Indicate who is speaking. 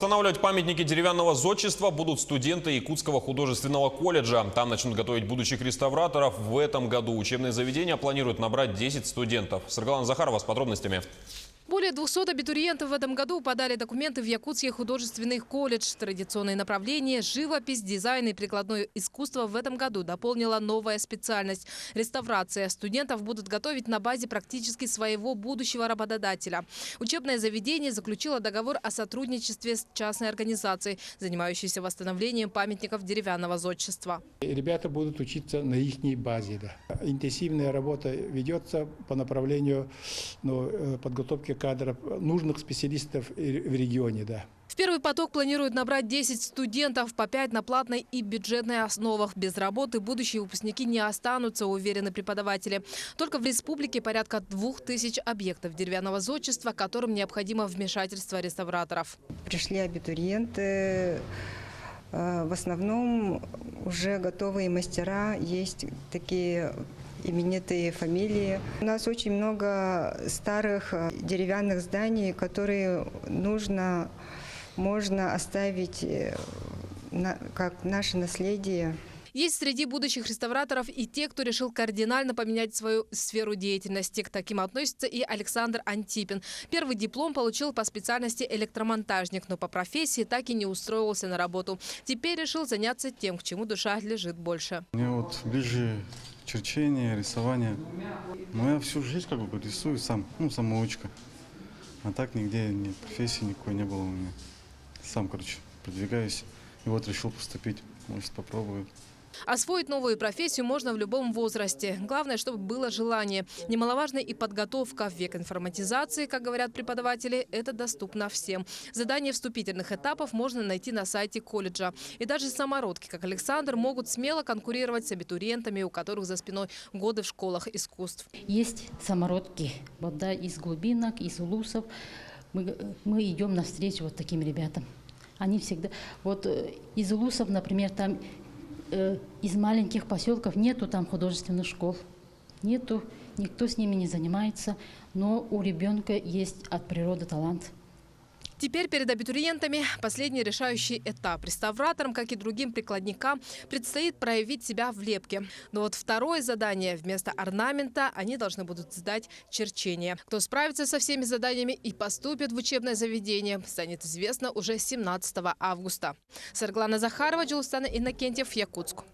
Speaker 1: Устанавливать памятники деревянного зодчества будут студенты Якутского художественного колледжа. Там начнут готовить будущих реставраторов. В этом году учебное заведение планирует набрать 10 студентов. Саргалана Захарова с подробностями.
Speaker 2: Более 200 абитуриентов в этом году подали документы в Якутский художественный колледж. Традиционные направления – живопись, дизайн и прикладное искусство в этом году дополнила новая специальность – реставрация. Студентов будут готовить на базе практически своего будущего работодателя. Учебное заведение заключило договор о сотрудничестве с частной организацией, занимающейся восстановлением памятников деревянного зодчества.
Speaker 3: Ребята будут учиться на их базе. Да. Интенсивная работа ведется по направлению подготовки кадров, нужных специалистов в регионе. Да.
Speaker 2: В первый поток планируют набрать 10 студентов, по 5 на платной и бюджетной основах. Без работы будущие выпускники не останутся, уверены преподаватели. Только в республике порядка 2000 объектов деревянного зодчества, которым необходимо вмешательство реставраторов.
Speaker 4: Пришли абитуриенты, в основном уже готовые мастера, есть такие именитые фамилии. У нас очень много старых деревянных зданий, которые можно оставить как наше наследие.
Speaker 2: Есть среди будущих реставраторов и те, кто решил кардинально поменять свою сферу деятельности. К таким относится и Александр Антипин. Первый диплом получил по специальности электромонтажник, но по профессии так и не устроился на работу. Теперь решил заняться тем, к чему душа лежит больше.
Speaker 5: Мне ближе черчение, рисование. Но я всю жизнь рисую сам, самоучка. А так нигде профессии никакой не было у меня. Сам, продвигаюсь. И решил поступить. Может, попробую.
Speaker 2: Освоить новую профессию можно в любом возрасте. Главное, чтобы было желание. Немаловажна и подготовка. В век информатизации, как говорят преподаватели, это доступно всем. Задания вступительных этапов можно найти на сайте колледжа. И даже самородки, как Александр, могут смело конкурировать с абитуриентами, у которых за спиной годы в школах искусств.
Speaker 6: Есть самородки из глубинок, из улусов. Мы идем навстречу таким ребятам. Они всегда... из улусов, например, там из маленьких поселков нету там художественных школ. Нету, никто с ними не занимается, но у ребенка есть от природы талант.
Speaker 2: Теперь перед абитуриентами последний решающий этап. Реставраторам, как и другим прикладникам, предстоит проявить себя в лепке. Но второе задание. Вместо орнамента они должны будут сдать черчение. Кто справится со всеми заданиями и поступит в учебное заведение, станет известно уже 17 августа. Саргалана Захарова, Джулстана Иннокентьев, Якутск.